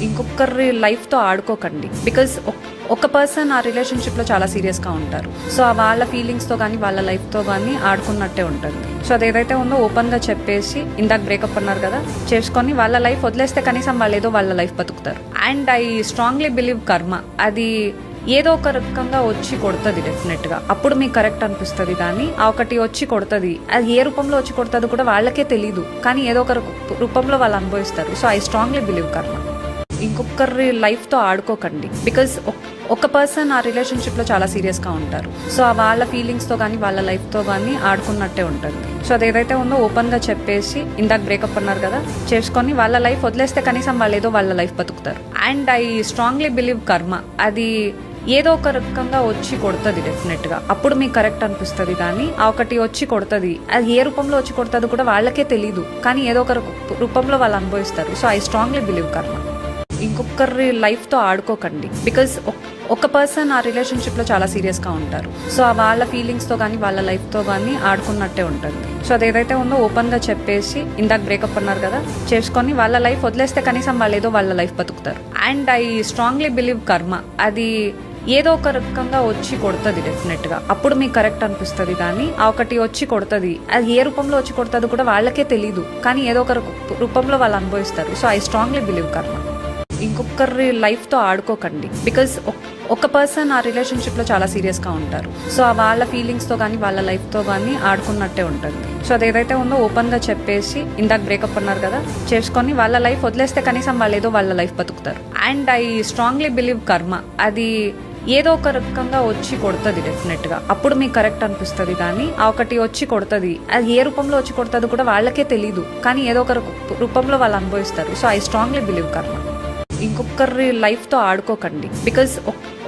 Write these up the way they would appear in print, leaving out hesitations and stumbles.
ఇంకొకరి లైఫ్తో ఆడుకోకండి. బికాస్ ఒక పర్సన్ ఆ రిలేషన్షిప్లో చాలా సీరియస్గా ఉంటారు. సో వాళ్ళ ఫీలింగ్స్తో కానీ వాళ్ళ లైఫ్తో కానీ ఆడుకున్నట్టే ఉంటుంది. సో అదేదైతే ఉందో ఓపెన్గా చెప్పేసి, ఇందాక బ్రేకప్ అన్నారు కదా, చేసుకొని వాళ్ళ లైఫ్ వదిలేస్తే కనీసం వాళ్ళు ఏదో వాళ్ళ లైఫ్ బతుకుతారు. అండ్ ఐ స్ట్రాంగ్లీ బిలీవ్ కర్మ అది ఏదో ఒక రకంగా వచ్చి కొడుతుంది డెఫినెట్గా. అప్పుడు మీకు కరెక్ట్ అనిపిస్తుంది, కానీ ఆ ఒకటి వచ్చి కొడుతుంది. అది ఏ రూపంలో వచ్చి కొడుతుంది కూడా వాళ్ళకే తెలీదు, కానీ ఏదో ఒక రూపంలో వాళ్ళు అనుభవిస్తారు. సో ఐ స్ట్రాంగ్లీ బిలీవ్ కర్మ. ఇంకొకరి లైఫ్తో ఆడుకోకండి. బికాస్ ఒక పర్సన్ ఆ రిలేషన్షిప్లో చాలా సీరియస్గా ఉంటారు. సో వాళ్ళ ఫీలింగ్స్తో కానీ వాళ్ళ లైఫ్తో కానీ ఆడుకున్నట్టే ఉంటుంది. సో అదేదైతే ఉందో ఓపెన్గా చెప్పేసి, ఇందాక బ్రేకప్ అన్నారు కదా, చేసుకొని వాళ్ళ లైఫ్ వదిలేస్తే కనీసం వాళ్ళు ఏదో వాళ్ళ లైఫ్ బతుకుతారు. అండ్ ఐ స్ట్రాంగ్లీ బిలీవ్ కర్మ అది ఏదో ఒక రకంగా వచ్చి కొడుతుంది డెఫినెట్గా. అప్పుడు మీకు కరెక్ట్ అనిపిస్తుంది, కానీ ఆ ఒకటి వచ్చి కొడుతుంది. అది ఏ రూపంలో వచ్చి కొడుతుంది కూడా వాళ్ళకే తెలీదు, కానీ ఏదో ఒక రూపంలో వాళ్ళు అనుభవిస్తారు. సో ఐ స్ట్రాంగ్లీ బిలీవ్ కర్మ. ఇంకొకరి లైఫ్తో ఆడుకోకండి. బికాస్ ఒక పర్సన్ ఆ రిలేషన్షిప్లో చాలా సీరియస్గా ఉంటారు. సో వాళ్ళ ఫీలింగ్స్తో కానీ వాళ్ళ లైఫ్తో కానీ ఆడుకున్నట్టే ఉంటుంది. సో అదేదైతే ఉందో ఓపెన్గా చెప్పేసి, ఇందాక బ్రేకప్ అన్నారు కదా, చేసుకొని వాళ్ళ లైఫ్ వదిలేస్తే కనీసం వాళ్ళు ఏదో వాళ్ళ లైఫ్ బతుకుతారు. అండ్ ఐ స్ట్రాంగ్లీ బిలీవ్ కర్మ అది ఏదో ఒక రకంగా వచ్చి కొడుతుంది డెఫినెట్గా. అప్పుడు మీకు కరెక్ట్ అనిపిస్తుంది, కానీ ఆ ఒకటి వచ్చి కొడుతుంది. అది ఏ రూపంలో వచ్చి కొడుతుంది కూడా వాళ్ళకే తెలీదు, కానీ ఏదో ఒక రూపంలో వాళ్ళు అనుభవిస్తారు. సో ఐ స్ట్రాంగ్లీ బిలీవ్ కర్మ. ఇంకొకరి లైఫ్తో ఆడుకోకండి. బికాస్ ఒక పర్సన్ ఆ రిలేషన్షిప్లో చాలా సీరియస్గా ఉంటారు. సో వాళ్ళ ఫీలింగ్స్తో కానీ వాళ్ళ లైఫ్తో కానీ ఆడుకున్నట్టే ఉంటుంది. సో అదేదైతే ఉందో ఓపెన్గా చెప్పేసి, ఇందాక బ్రేకప్ అన్నారు కదా, చేసుకొని వాళ్ళ లైఫ్ వదిలేస్తే కనీసం వాళ్ళు ఏదో వాళ్ళ లైఫ్ బతుకుతారు. అండ్ ఐ స్ట్రాంగ్లీ బిలీవ్ కర్మ అది ఏదో ఒక రకంగా వచ్చి కొడుతుంది డెఫినెట్గా. అప్పుడు మీకు కరెక్ట్ అనిపిస్తుంది, కానీ ఆ ఒకటి వచ్చి కొడుతుంది. అది ఏ రూపంలో వచ్చి కొడుతుంది కూడా వాళ్ళకే తెలీదు, కానీ ఏదో ఒక రూపంలో వాళ్ళు అనుభవిస్తారు. సో ఐ స్ట్రాంగ్లీ బిలీవ్ కర్మ. ఇంకొకరి లైఫ్తో ఆడుకోకండి. బికాస్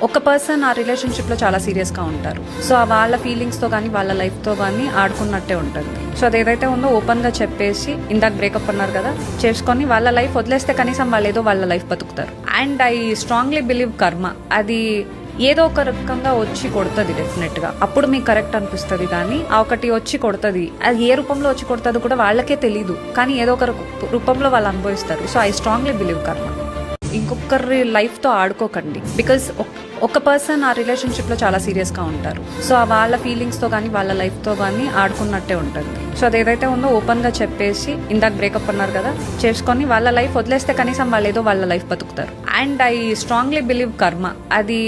ఒక పర్సన్ ఆ రిలేషన్షిప్లో చాలా సీరియస్గా ఉంటారు. సో వాళ్ళ ఫీలింగ్స్తో కానీ వాళ్ళ లైఫ్తో కానీ ఆడుకున్నట్టే ఉంటుంది. సో అదేదైతే ఉందో ఓపెన్గా చెప్పేసి, ఇందాక బ్రేకప్ అన్నారు కదా, చేసుకొని వాళ్ళ లైఫ్ వదిలేస్తే కనీసం వాళ్ళు ఏదో వాళ్ళ లైఫ్ బతుకుతారు. అండ్ ఐ స్ట్రాంగ్లీ బిలీవ్ కర్మ అది ఏదో ఒక రకంగా వచ్చి కొడుతుంది డెఫినెట్గా. అప్పుడు మీకు కరెక్ట్ అనిపిస్తుంది, కానీ ఆ ఒకటి వచ్చి కొడుతుంది. అది ఏ రూపంలో వచ్చి కొడుతుంది కూడా వాళ్ళకే తెలీదు, కానీ ఏదో ఒక రూపంలో వాళ్ళు అనుభవిస్తారు. సో ఐ స్ట్రాంగ్లీ బిలీవ్ కర్మ. ఇంకొకరి లైఫ్తో ఆడుకోకండి. బికాస్ ఒక పర్సన్ ఆ రిలేషన్షిప్లో చాలా సీరియస్గా ఉంటారు. సో వాళ్ళ ఫీలింగ్స్తో కానీ వాళ్ళ లైఫ్తో కానీ ఆడుకున్నట్టే ఉంటుంది. సో అదేదైతే ఉందో ఓపెన్గా చెప్పేసి, ఇందాక బ్రేకప్ అన్నారు కదా, చేసుకొని వాళ్ళ లైఫ్ వదిలేస్తే కనీసం వాళ్ళు ఏదో వాళ్ళ లైఫ్ బతుకుతారు. అండ్ ఐ స్ట్రాంగ్లీ బిలీవ్ కర్మ అది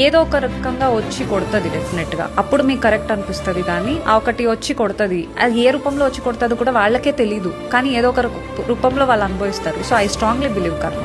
ఏదో ఒక రకంగా వచ్చి కొడుతుంది డెఫినెట్గా. అప్పుడు మీకు కరెక్ట్ అనిపిస్తుంది, కానీ ఆ ఒకటి వచ్చి కొడుతుంది. అది ఏ రూపంలో వచ్చి కొడుతుంది కూడా వాళ్ళకే తెలీదు, కానీ ఏదో ఒక రూపంలో వాళ్ళు అనుభవిస్తారు. సో ఐ స్ట్రాంగ్లీ బిలీవ్ కర్మ.